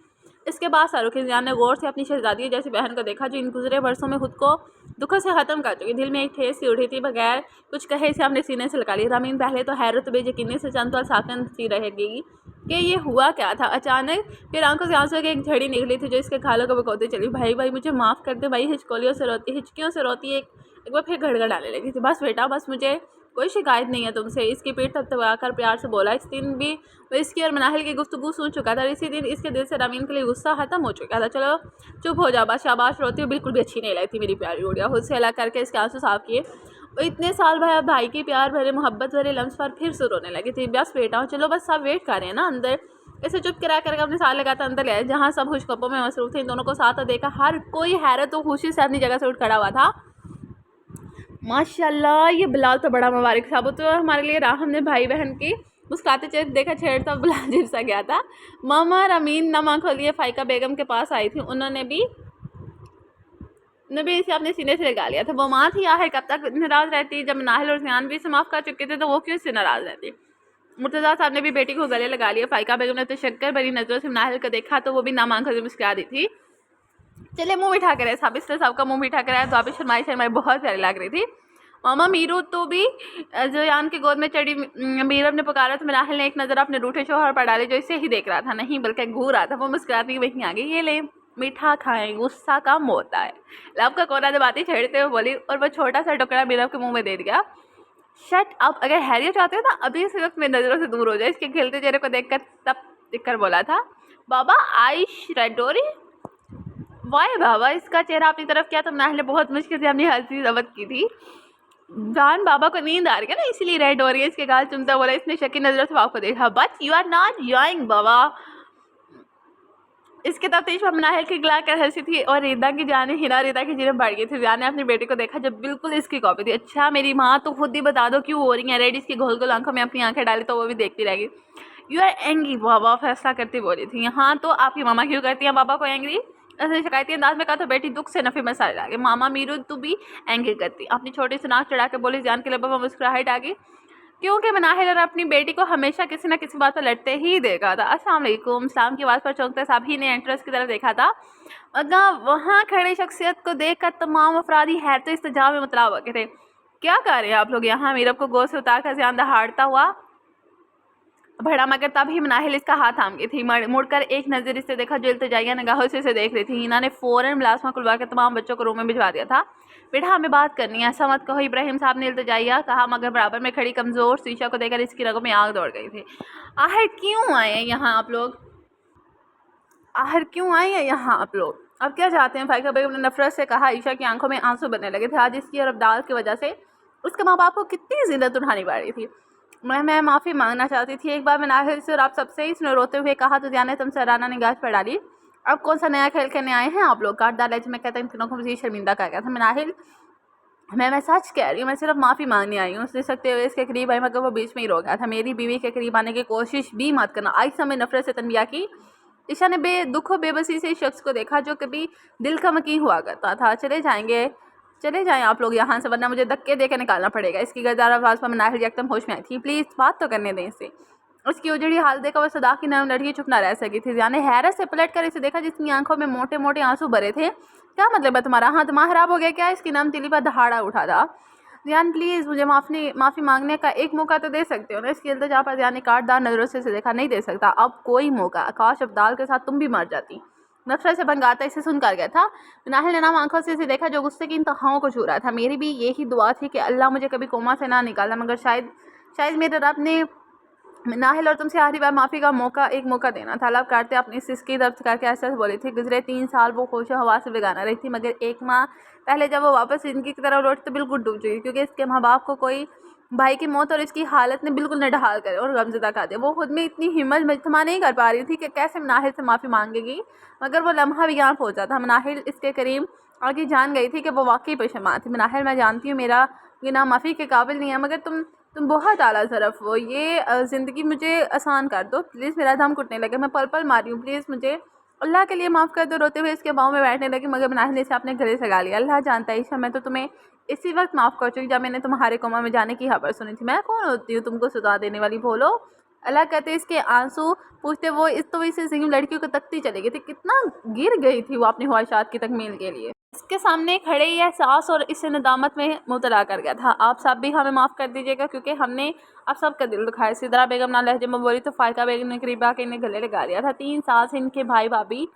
इसके बाद शाहरुखी। ज़ियान ने गौर से अपनी शहजादी जैसी बहन को देखा जो इन गुजरे बरसों में खुद को दुखों से ख़त्म कर चुकी। दिल में एक ठेस सी उठी थी। बगैर कुछ कहे इसे अपने सीने से लगा लिया। रामीन पहले तो हैरत बेयकीनी से चंद और साकन सी रहेगी कि ये हुआ क्या था। अचानक फिर आंखों से आंसू की एक झड़ी निकली थी जो इसके खालों को बकौते चली। भाई भाई मुझे माफ़ कर दे भाई। हिचकियों से रोती एक बार फिर गड़गड़ाने लगी थी। बस बेटा बस, मुझे कोई शिकायत नहीं है तुमसे। इसकी पीठ थपथपाकर प्यार से बोला। इस दिन भी वो इसकी और मनाहिल की गुफ्तगू सुन चुका था और इसी दिन इसके दिल से रामीन के लिए गुस्सा खत्म हो चुका था। चलो चुप हो जा बस, शाबाश। रोती हुई बिल्कुल भी अच्छी नहीं लगती मेरी प्यारी गुड़िया। खुद से अलग करके इसके आंसू साफ किए। वो इतने साल भाई के प्यार भरे मोहब्बत भरे लम्स पर फिर से रोने लगी थी। बस बेटा चलो बस, सब वेट कर रहे हैं ना अंदर। इसे चुप करा करके अपने साथ लगाता अंदर गया जहाँ सब खुशखबरों में मसरूफ थे। इन दोनों को साथ देखा हर कोई हैरत और खुशी से अपनी जगह से उठ खड़ा हुआ था। माशाल्लाह ये बिलाल तो बड़ा मुबारक साबुत तो हमारे लिए रहा। हमने भाई बहन की मुस्कुराते चेहरे देखा। छेड़ता बिलाल अजीब सा गया था। मामा रमीन नमा खोलिए फ़ाइका बेगम के पास आई थी। उन्होंने भी इसे अपने सीने से लगा लिया था। वो माँ थी आखिर कब तक नाराज़ रहती? जब नाहिल और ज़ियान भी इसे माफ़ कर चुके थे तो वो क्यों इससे नाराज़ रहती? मुर्तज़ा साहब ने भी बेटी को गले लगा लिया। फ़ाइका बेगम ने तो शक्कर भरी नज़रों से नाहिल को देखा तो वो भी ना मांग कर मुस्कुरा दी थी। चलिए मुँह मीठा करे साहब। इसने सबका मुँह मीठा कराया। तो आप शर्माई बहुत प्यारी लग रही थी। मामा मीरू तो भी ज़ियान की गोद में चढ़ी मीरब ने पुकारा तो मनाहिल ने एक नज़र अपने रूठे शौहर पर डाली जो इसे ही देख रहा था, नहीं बल्कि घूर रहा था। वो मुस्कुराती वहीं आ गई। ये ले मीठा खाएं, गुस्सा कम होता है। लब का कोना दबाती छेड़ते हुए बोली और वह छोटा सा टुकड़ा मीरब के मुंह में दे दिया। शट अप, अगर हैरियत चाहते हो ना अभी इस वक्त मेरी नज़रों से दूर हो जाए। इसके खिलते चेहरे को देखकर बोला था। बाबा आइश रेडोरी वाह बाबा, इसका चेहरा अपनी तरफ किया तो नाहिल ने बहुत मुश्किल से अपनी हंसी जब्त की थी। जान बाबा को नींद आ रही है ना इसीलिए रेड हो रही है। इसके गाल चुमता बोला। इसने शकी नजरों से बाबा को देखा। But you are not going baba. इसके तफ्तीश पर मनाहिल खिला कर हंसी थी और रिदा की जाने हिना रिदा की जीरें बढ़ गई थी। रिदा ने अपनी बेटी को देखा जब बिल्कुल इसकी कॉपी थी। अच्छा मेरी माँ तो खुद ही बता दो क्यों हो रही है रेड? इसकी घोल घोल आंखों में अपनी आंखें डाली तो वो भी देखती रहेगी। यू आर एंग्री बाबा, फैसला करती बोली थी। हाँ तो आपकी मामा क्यों करती हैं बाबा को एंग्री? उसने शिकायती अंदाज में कहा तो बेटी दुख से नफी में सारे लागे। मामा मीरू तू भी एंग्री करती। अपनी छोटी सी नाक चढ़ा के बोली। जान के लबों में मुस्कुराहट आ गई क्योंकि मनाहिल और अपनी बेटी को हमेशा किसी न किसी बात पर लड़ते ही देखा था। अस्सलाम वालेकुम। सलाम की आवाज़ पर चौंकते सभी ने एंट्रेंस की तरफ देखा था। मगर वहाँ खड़ी शख्सियत को देखकर तमाम अफरादी हैरत तो इस्तजाब में मुतला हो गए थे। क्या कर रहे हैं आप लोग यहाँ? मीरब को गोद से उतार कर ज़ियान दहाड़ता हुआ बढ़ा मगर तभी मनाहिल इसका हाथ थाम गई थी। मुड़कर एक नज़र इसे देखा जो इल्तिजाइया निगाहों से इसे देख रही थी। हिना ने फ़ौरन मुलाजमा खुलवा के तमाम बच्चों को रूम में भिजवा दिया था। बेटा हमें बात करनी है, ऐसा मत कहो। इब्राहिम साहब ने इल्तिजाइया कहा मगर बराबर में खड़ी कमज़ोर शीशा को देखकर इसकी रगों में आग दौड़ गई थी। आखिर क्यों आए हैं यहाँ आप लोग? अब क्या चाहते हैं? फ़ाइका बेगम ने नफरत से कहा। ईशा की आंखों में आंसू बनने लगे थे। आज इसकी और अब्दाल की वजह से उसके माँ बाप को कितनी जिद्दत उठानी पड़ रही थी। मैं माफ़ी मांगना चाहती थी एक बार मैं नाहिल से और आप सबसे ही। इसने रोते हुए कहा, तो जाने तुम सराहना निगाह पर डाली, अब कौन सा नया खेल खेलने आए हैं आप लोग। काट डाला मैं कहता इन तीनों को मुझे शर्मिंदा कर गया था। मैं नाहिल मैं सच कह रही हूँ, मैं सिर्फ माफ़ी मांगने आई हूँ। उसने सकते हुए इसके करीब आई मगर वो बीच में ही रो गया था। मेरी बीवी के करीब आने की कोशिश भी मत करना। आयशा में नफरत से तनबिया की। ईशा ने दुख और बेबसी से इस शख्स को देखा जो कभी दिल का मकीन हुआ करता था। चले जाएं आप लोग यहाँ से, वरना मुझे धक्के दे के निकालना पड़ेगा। इसकी गरदार आवाज़ पर नाहिल एकदम होश में आई थी। प्लीज़ बात तो करने दें इसे। उसकी उजड़ी हालत देखा वो सदा की नरम लड़की चुप ना रह सकी थी। जाने हैरत से पलट कर इसे देखा जिसकी आंखों में मोटे मोटे आंसू भरे थे। क्या मतलब है तुम्हारा? हाँ, दिमाग खराब हो गया क्या? इसकी नम तिली पर दहाड़ा उठा था। जियान प्लीज़ मुझे माफ़ी मांगने का एक मौका तो दे सकते हो ना। इसकी इल्तिजा पर जियान ने काटदार नज़रों से देखा। नहीं दे सकता अब कोई मौका। आकाश अब्दाल के साथ तुम भी मर जाती। नफरत से भंग आता इसे सुनकर गया था। नाहिल ने नाम आंखों से इसे देखा जो गुस्से की इंतहाओं को छू रहा था। मेरी भी यही दुआ थी कि अल्लाह मुझे कभी कोमा से ना निकाला, मगर शायद मेरे रब ने नाहिल और तुमसे आखिरी बार माफ़ी का एक मौका देना था। लब काटते अपनी सिसकी दर्द करके ऐसा बोली थी। गुजरे 3 साल वो खुश हवा से बेगाना रही थी, मगर 1 माह पहले जब वो वापस इनकी तरफ लौटी तो बिल्कुल डूब चुकी, क्योंकि इसके माँ बाप को कोई भाई की मौत और इसकी हालत ने बिल्कुल नढाल कर और गमज़दा कर दिया। वो खुद में इतनी हिम्मत मजतमा नहीं कर पा रही थी कि कैसे नाहिल से माफ़ी मांगेगी, मगर वो लम्हा भी यहाँ पहुँचा था। नाहिल इसके करीब आगे जान गई थी कि वो वाकई पशेमान थी। नाहिल मैं जानती हूँ मेरा गुनाह माफ़ी के काबिल नहीं है, मगर तुम बहुत आला ज़रफ़ हो। ये ज़िंदगी मुझे आसान कर दो प्लीज़। मेरा दम घुटने लगे, मैं पल पल मारी हूँ, प्लीज़ मुझे अल्लाह के लिए माफ़ कर दो। रोते हुए इसके पाँव में बैठने लगी, मगर नाहिल ने इसे अपने गले से गा लिया। अल्लाह जानता है ईशा, मैं तो तुम्हें इसी वक्त माफ़ कर चुकी जब मैंने तुम्हारे कोमा में जाने की खबर सुनी थी। मैं कौन होती हूँ तुमको सजा देने वाली? बोलो। अल्लाह कहते इसके आंसू पूछते वो इस तो इसे लड़कियों को तकती चली गई थी। कितना गिर गई थी वो अपनी ख्वाहिशात की तकमील के लिए। इसके सामने खड़े ही एहसास और इसे नदामत में मुबतला कर गया था। आप सब भी हमें माफ़ कर दीजिएगा क्योंकि हमने आप सबका दिल दुखाया। सिदरा बेगम ना लहजे में बोली तो फ़ायका बेगम ने करीब आके इन्हें गले लगा लिया था। 3 साल से इनके भाई भाभी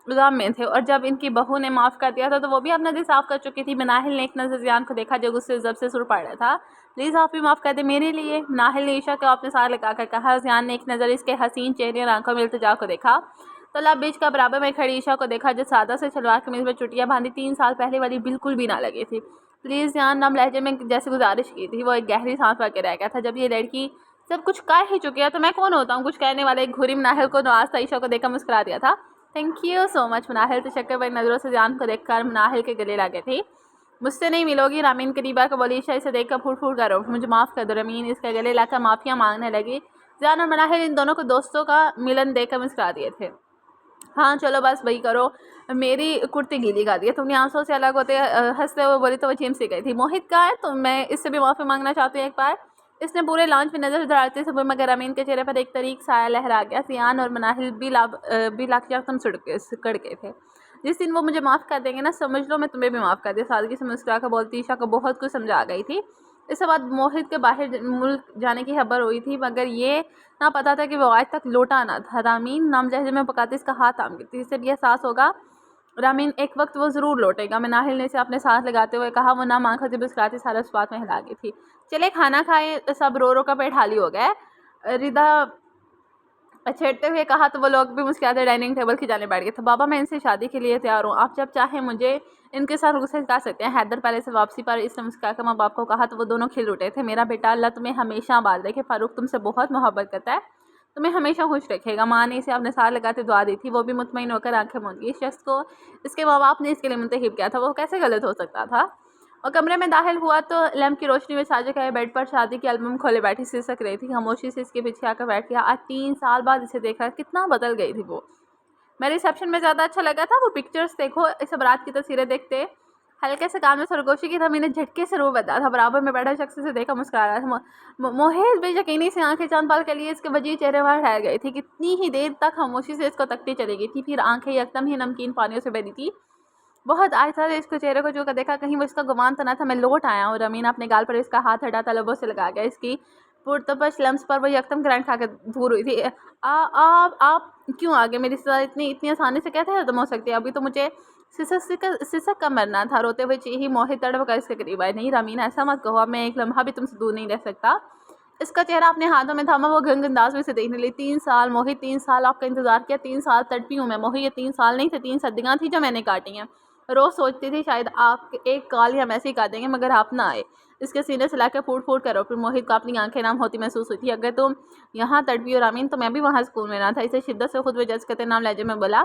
गम में थे और जब इनकी बहू ने माफ़ कर दिया था तो वो भी अपना दिल साफ़ कर चुकी थी। नाहिल ने एक नज़र जियान को देखा जो गुस्से जब से सुर पड़ रहा था। प्लीज़ आप भी माफ़ कर दे मेरे लिए। नाहिल ने ईशा को अपने साथ लगा कर कहा। जियान ने एक नज़र इसके हसीन चेहरे और आंखों में इल्तिजा को देखा। तालाब बीच का बराबर में खड़ी ईशा को देखा जो सादा से सलवार कमीज में चुटियाँ बांधी 3 साल पहले वाली बिल्कुल भी ना लगी थी। प्लीज़ जान नम लहजे में जैसे गुजारिश की थी। वो एक गहरी सांस भर के रह गया था। जब ये लड़की सब कुछ कह ही चुकी है तो मैं कौन होता हूँ कुछ कहने वाले। एक घुरी नाहिल को नवाज़ता ईशा को देखकर मुस्कुरा दिया था। Thank you so much. Nahil तशक्कुर भरी नज़रों से जान को देखकर नाहिल के गले लगे थे। मुझसे नहीं मिलोगी। रामीन करीबा को बोली। ईशा इसे देखकर फूट फूट कर उठी। मुझे माफ़ कर दो। रमीन इसके गले लाकर माफ़िया मांगने लगी। जान और नाहिल इन दोनों को दोस्तों का मिलन देखकर मुस्कुरा दिए थे। हाँ चलो बस वही करो। मेरी कुर्ती गीली कर दी है तुमने। आंसू से अलग होते हंसते हुए बोली तो वो चिम सी गई थी। मोहित कहाँ है? तो मैं इससे भी माफ़ी मांगना चाहती हूँ एक बार। इसने पूरे लॉन्च में नज़र दौड़ाते समय मगर अमीन के चेहरे पर एक तरीक साया लहरा गया। सियान और मनाहिल भी लाख तुम सिकड़ गए थे। जिस दिन वो मुझे माफ़ कर देंगे ना समझ लो मैं तुम्हें भी माफ़ कर दिया। सादगी से मुस्कुरा कर बोलती ईशा को बहुत कुछ समझा गई थी। इसके बाद मोहित के बाहर मुल्क जाने की खबर हुई थी, मगर ये ना पता था कि वो आज तक लौटा ना था। रामीन नाम लहजे में पकाती इसका हाथ थाम गई थी। इससे भी एहसास होगा रामीन एक वक्त वो ज़रूर लौटेगा। मैं नाहिल ने इसे अपने साथ लगाते हुए कहा। वो नाम आंखों से मुस्कुराती सारा उस बात में हिला गई थी। चले खाना खाए। सब रो रो का पेट खाली हो गया। रिदा छेड़ते हुए कहा तो वो लोग भी मुस्कुराते डाइनिंग टेबल की जाने बैठ गए थे। बाबा मैं इनसे शादी के लिए तैयार हूँ, आप जब चाहें मुझे इनके साथ रुखसत कर सकते हैं। हैदर पहले से वापसी पर इसने मुस्कुराकर माँ बाप को कहा तो वो दोनों खिल उठे थे। मेरा बेटा अल्लाह तुम्हें हमेशा आबाद रखे। फ़ारूक तुमसे बहुत मोहब्बत करता है, तुम्हें हमेशा खुश रखेगा। माँ ने इसे अपने साथ लगाते दुआ दी थी। वो भी मुतमईन होकर आंखें मूंद गई। इस शख्स को इसके माँ बाप ने इसके लिए मुंतखब किया था, वो कैसे गलत हो सकता था। और कमरे में दाखिल हुआ तो लैम्प की रोशनी में साजिद के बेड पर शादी की एल्बम खोले बैठी सिसक रही थी। खामोशी से इसके पीछे आकर बैठ गया। आज 3 साल बाद इसे देखा कितना बदल गई थी वो। मैं रिसेप्शन में ज़्यादा अच्छा लगा था। वो पिक्चर्स देखो, इस बारात की तस्वीरें देखते हल्के से कान में सरगोशी की था। मैंने झटके से रो बदला था। बराबर में बैठा शख्स से देखा मुस्कुरा रहा था। मोहित बेयकीनी से आंखें चांद पाल के लिए इसके वजीह चेहरे पर ठहर गई थी। कितनी ही देर तक खामोशी से इसको तकती चली गई थी, फिर आंखें एकदम ही नमकीन पानियों से भरी थी। बहुत आहिस्ता से इसको चेहरे को जो कर देखा, कहीं वो इसका गुमान तो ना था। मैं लौट आया हूँ। रमीन अपने गाल पर इसका हाथ हटाता लबों से लगा गया। इसकी पुरतपश लम्स पर वो यकदम करंट खा के दूर हुई थी। आप क्यों आ गए? मेरी सजा इतनी आसानी से कैसे खत्म हो सकती है? अभी तो मुझे सिसक का मरना था। रोते हुए ही मोहित तड़प कर इसके करीब आए। नहीं रमीन ऐसा मत कहो, अब मैं एक लम्हा भी तुमसे दूर नहीं रह सकता। इसका चेहरा अपने हाथों में थामा। वो घंग अंदाज में से देखने लगी। 3 साल मोहित, 3 साल आपका इंतजार किया। 3 साल तड़पी हूँ मैं मोहित। ये 3 साल नहीं थे, 3 सदियाँ थी जो मैंने काटी हैं। रोज़ सोचती थी शायद आप एक कॉल ही हम ऐसे ही कर देंगे, मगर आप ना आए। इसके सीने से लाकर फूट फूट करो। फिर मोहित को अपनी आंखें नाम होती महसूस हुई थी। अगर तुम यहाँ तड़पी हो रामीन तो मैं भी वहाँ स्कूल में ना था। इसे शिद्दत से खुद वजह करते नाम लहजे में बोला।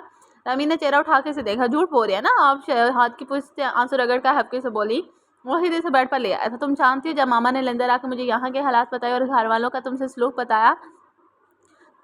रामीन ने चेहरा उठा के इसे देखा। झूठ बोल रही है ना आप? हाथ की पूछ से आंसू रगड़ का हफ्के से बोली। मोहित इसे बेड पर ले आया था। तुम जानती हो जब मामा ने लंदन आकर मुझे यहाँ के हालात बताए और घर वालों का तुमसे सलूक बताया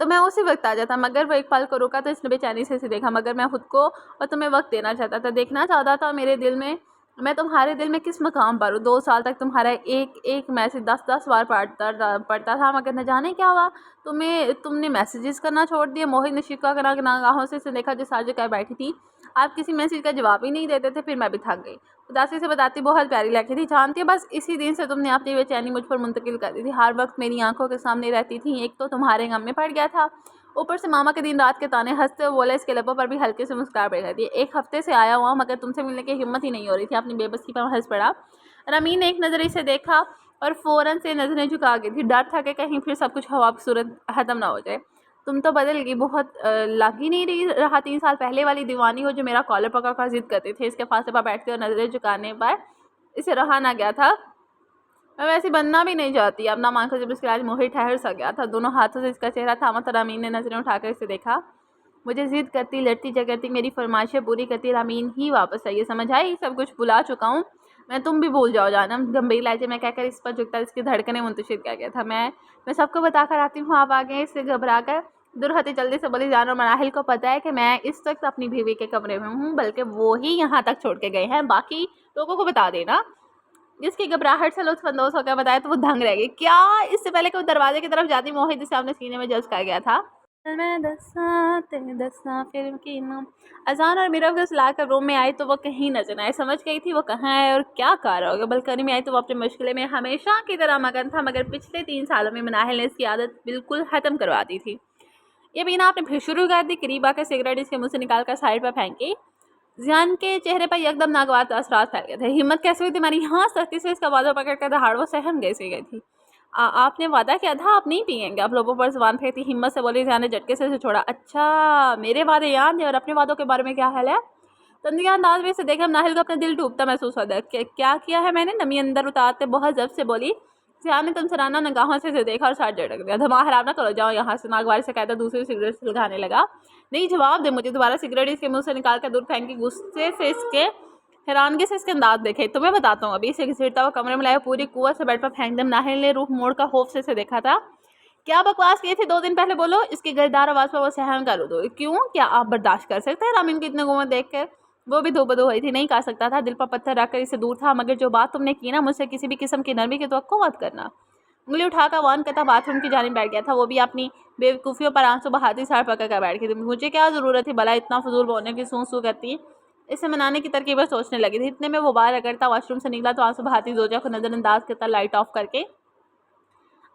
तो मैं उसी वक्त आ जाता, मगर वो एक पल को रुका तो इसने बेचैनी से इसे देखा। मगर मैं खुद को और तुम्हें वक्त देना चाहता था, देखना चाहता था मेरे दिल में, मैं तुम्हारे दिल में किस मकाम पर हूँ। 2 साल तक तुम्हारा एक एक मैसेज 10-10 बार पढ़ता था, मगर न जाने क्या हुआ तुमने मैसेजेस करना छोड़ दिया। मोहित ने शिकवा करा नागाहों से देखा जो साजो कह बैठी थी। आप किसी मैसेज का जवाब ही नहीं देते थे। फिर मैं भी थक गई। उदासी से बताती बहुत प्यारी लगी थी, जानती है बस इसी दिन से तुमने अपनी बेचैनी मुझ पर मुंतकिल कर दी थी। हर वक्त मेरी आंखों के सामने रहती थी। एक तो तुम्हारे गम में पड़ गया था, ऊपर से मामा के दिन रात के ताने। हंसते हुए बोला, इसके लबों पर भी हल्के से मुस्कुराहट बैठ गई थी। 1 हफ्ते से आया हुआ मगर तुमसे मिलने की हिम्मत ही नहीं हो रही थी। अपनी बेबसी पर हंस पड़ा। रमीन ने एक नज़र इसे देखा और फ़ौरन से नज़रें झुका गई थी। डर था कि कहीं फिर सब कुछ हवा की सूरत ख़त्म ना हो जाए। तुम तो बदल गई, बहुत लग ही नहीं रहा 3 साल पहले वाली दीवानी हो जो मेरा कॉलर पकड़ कर जिद करते थे। इसके फासले पर बैठते और नज़रें झुकाने पर इसे रहा ना गया था। मैं वैसे बनना भी नहीं चाहती। अब ना मानकर जब इसके आज मोहित ठहर सा गया था। दोनों हाथों से इसका चेहरा थामा था। रामीन ने नज़रें उठाकर इसे देखा। मुझे जिद करती, लड़ती झगड़ती, मेरी फरमाइशें पूरी करती रामीन ही वापस आई। समझ आई सब कुछ भुला चुका हूँ मैं, तुम भी भूल जाओ जानम। गंभीर लहजे में कहकर इस पर झुकता इसकी धड़कनें मुंतशिर किया गया था। मैं सबको बताकर आती हूँ, आप आ गए। इससे घबरा कर दुरहती जल्दी से बोली, जानो मनाहिल को पता है कि मैं इस वक्त अपनी बीवी के कमरे में हूँ, बल्कि वो ही यहाँ तक छोड़ के गए हैं, बाकी लोगों को बता देना। इसकी घबराहट से लुत्फानंदोज़ होकर बताया तो वो दंग रह गई। क्या? इससे पहले कि वो दरवाजे की तरफ जाती मोहित जिसे अपने सीने में जज़्ब कर गया था। मैं दसा तेरे दसा फिल्म की नाम अजान और मिरव के लाकर रूम में आई तो वो कहीं नजर आए। समझ गई थी वो कहाँ है और क्या कर रहा होगा। बलकनी में आई तो वो अपने मुश्किल में हमेशा की तरह मगन था, मगर पिछले 3 सालों में मनाहिल ने इसकी आदत बिल्कुल ख़त्म करवा दी थी। ये बीना आपने फिर शुरू कर दी। करीब आकर सिगरेट इसके मुँह से निकाल कर साइड पर फेंकी। जियान के चेहरे पर एकदम नागवार असरात फैल गए थे। हिम्मत कैसे हुई तुम्हारी? यहाँ सख्ती से इसका वादा पकड़ कर दहाड़ वो सहम गई थी। आपने वादा किया था आप नहीं पिएंगे। अब लोगों पर जुबान फेंकती हिम्मत से बोली। जियान ने झटके से छोड़ा। अच्छा, मेरे वादे याद है और अपने वादों के बारे में क्या हाल है? तंदिया अंदाज में से देखा नाहिल को अपना दिल डूबता महसूस होता है। क्या किया है मैंने? नमी अंदर उतारते बहुत जब से बोली। जियान ने तुम सराहना नगाहों से देखा और साथ झटक दिया। धमा हराम ना करो, जाओ यहाँ से। नागवार से कहता दूसरी सिगरेट सुलगाने लगा। नहीं, जवाब दे मुझे। दोबारा सिगरेट इसके मुंह से निकाल कर दूर फेंकी। गुस्से से इसके हैरानगी से इसके अंदाज देखे। तुम्हें बताता हूँ अभी। इसे घसीटता हुआ कमरे में लाया, पूरी कुव्वत से बेड पर फेंक दम। नाहिल ने रूह मोड़ का खौफ से इसे देखा था। क्या बकवास किए थे 2 दिन पहले? बोलो। इसकी गर्दार आवाज़ पर वो सहम कर दो। क्यों? क्या आप बर्दाश्त कर सकते हैं रामीन को इतने गुमत देख कर? वो भी धोबधो हुई थी। नहीं कर सकता था। दिल पर पत्थर रखकर इसे दूर था। मगर जो बात तुमने की ना, मुझसे किसी भी किस्म की नरमी की तवक्को मत करना। उंगली उठाकर वान करता बाथरूम की जानिब बैठ गया था। वो भी अपनी बेवकूफ़ियों पर आंसू बहाती साड़ पकड़ कर बैठ गई थी। मुझे क्या ज़रूरत थी भला इतना फजूल बोलने की? सू करती इसे मनाने की तरकीबें सोचने लगी थी। इतने में वो बाहर रगड़ता वॉशरूम से निकला तो आंसू बहाती जोजा को नज़रअंदाज करता लाइट ऑफ करके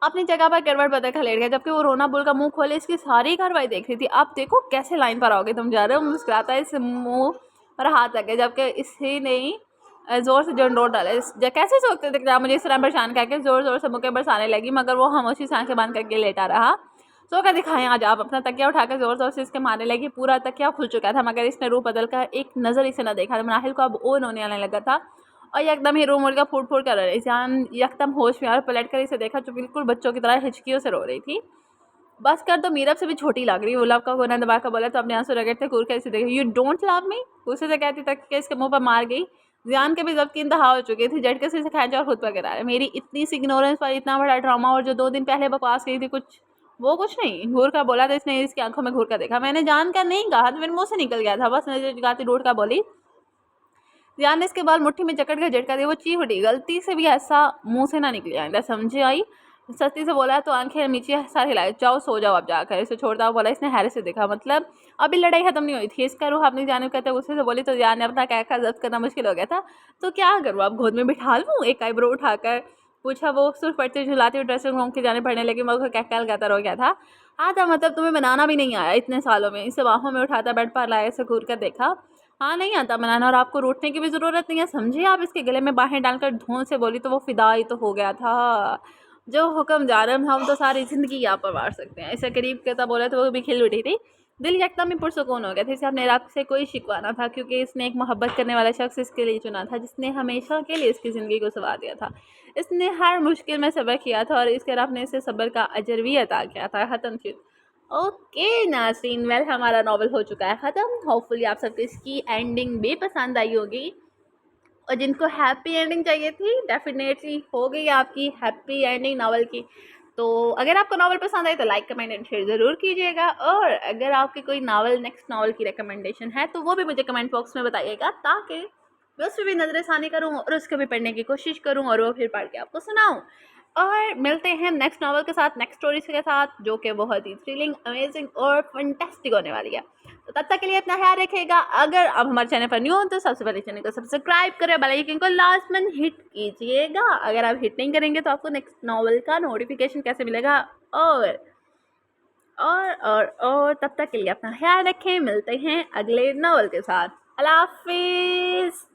अपनी जगह पर करवट बदल कर लेट गया। जबकि वो रोना बुल का मुंह खोले इसकी सारी कार्रवाई देख रही थी। आप देखो कैसे लाइन पर आओगे तुम, जा रहे हो। मुस्कुराता है, इस मुंह पर हाथ लगे जबकि इसी ने ज़ोर से जोर डाले। कैसे सोचते थे क्या मुझे इस तरह परेशान करके? ज़ोर ज़ोर से मुझे बरसाने लगी, मगर वो खामोशी से आंखें बंद करके लेटा रहा। सो कर दिखाएं आज आप। अपना तकिया उठाकर ज़ोर ज़ोर से इसके मारने लगी। पूरा तकिया खुल चुका था, मगर इसने रूप बदल कर एक नज़र इसे न देखा। मनाहिल को अब ओ रोने आने लगा था और एकदम ही रूम मुड़कर फूट फूट कर रही। जान एकदम होश में और पलट कर इसे देखा जो बिल्कुल बच्चों की तरह हिचकियों से रो रही थी। बस कर, तो मीरब से भी छोटी लग रही। वो लब का कोना दबा कर बोला तो अपने आंसू रगड़ते कूद कर इसे देखा। यू डोंट लव मी, गुस्से से कहती तक के इसके मुंह पर मार गई। जियान के भी जब्त की इंतहा हो चुकी थी। झटके से इसे खींचा और खुद पर गिराया। मेरी इतनी सी इग्नोरेंस पर इतना बड़ा ड्रामा, और जो 2 दिन पहले बकवास की थी कुछ नहीं। घूर कर बोला तो इसने इसकी आंखों में घूर कर देखा। मैंने जान कर नहीं कहा, तो मेरे मुँह से निकल गया था। बस नजर जगाती रोड का बोली। जियान ने इसके बाल मुट्ठी में जकड़ कर झटका दिया। वो चीख उठी। गलती से भी ऐसा मुंह से ना निकले आइंदा, समझे आई? सस्ती से बोला तो आंखें नीचे सर हिलाए। जाओ सो जाओ अब जाकर। इसे छोड़ता हुआ बोला। इसने हैरत से देखा। मतलब अभी लड़ाई खत्म नहीं हुई थी? इसका रूह अपनी जानिब कहते गुस्से से बोली। तो जियान ने अपना कहकर जब्त करना मुश्किल हो गया था। तो क्या करूँ अब, गोद में बिठा लूँ? एक आईब्रो उठाकर पूछा। वो सिर्फ पढ़ते झुलाती हुई ड्रेसिंग रूम की जाने पढ़ने लगी, मगर कहकर लगाता रह गया था। हाँ था, मतलब तुम्हें बनाना भी नहीं आया इतने सालों में? इसे बाहों में उठाता बेड पर लाया, इसे घूर कर देखा। हाँ, नहीं आता बनाना, और आपको रूठने की भी ज़रूरत नहीं है, समझे आप? इसके गले में बाहें डालकर धोन से बोली तो वो फिदा ही तो हो गया था। जो हुक्म जानम हम तो सारी ज़िंदगी यहाँ पर वार सकते हैं। इसे करीब कहता बोला तो वो भी खिल उठी थी। दिल एकदम ही पुरसुकून हो गया था। इसे अपने रब से कोई शिकवा ना था क्योंकि इसने एक मोहब्बत करने वाला शख्स इसके लिए चुना था जिसने हमेशा के लिए इसकी ज़िंदगी को संवार दिया था। इसने हर मुश्किल में सब्र किया था और इसके रब ने इसे सब्र का अजर भी अता किया था। ख़त्म चीज़। ओके नाज़रीन, वेल हमारा नावल हो चुका है ख़त्म। होपफुली आप सबको इसकी एंडिंग भी पसंद आई होगी और जिनको हैप्पी एंडिंग चाहिए थी डेफिनेटली हो गई आपकी हैप्पी एंडिंग नावल की। तो अगर आपको नावल पसंद आए तो लाइक कमेंट एंड शेयर ज़रूर कीजिएगा और अगर आपकी कोई नावल नेक्स्ट नावल की रिकमेंडेशन है तो वो भी मुझे कमेंट बॉक्स में बताइएगा ताकि मैं उस पर भी नज़रसानी करूँ और उसको भी पढ़ने की कोशिश करूँ और वो फिर पढ़ के आपको सुनाऊँ। और मिलते हैं नेक्स्ट नावल के साथ, नेक्स्ट स्टोरीज के साथ जो कि बहुत ही थ्रिलिंग, अमेजिंग और फंटेस्टिक होने वाली है। तो तब तक के लिए अपना ख्याल रखिएगा। अगर आप हमारे चैनल पर न्यू हो तो सबसे पहले चैनल को सब्सक्राइब करें, बेल आइकन को लास्ट में हिट कीजिएगा। अगर आप हिट नहीं करेंगे तो आपको नेक्स्ट नावल का नोटिफिकेशन कैसे मिलेगा। और तब तक के लिए अपना ख्याल रखें। मिलते हैं अगले नावल के साथ। अल्लाह हाफिज़।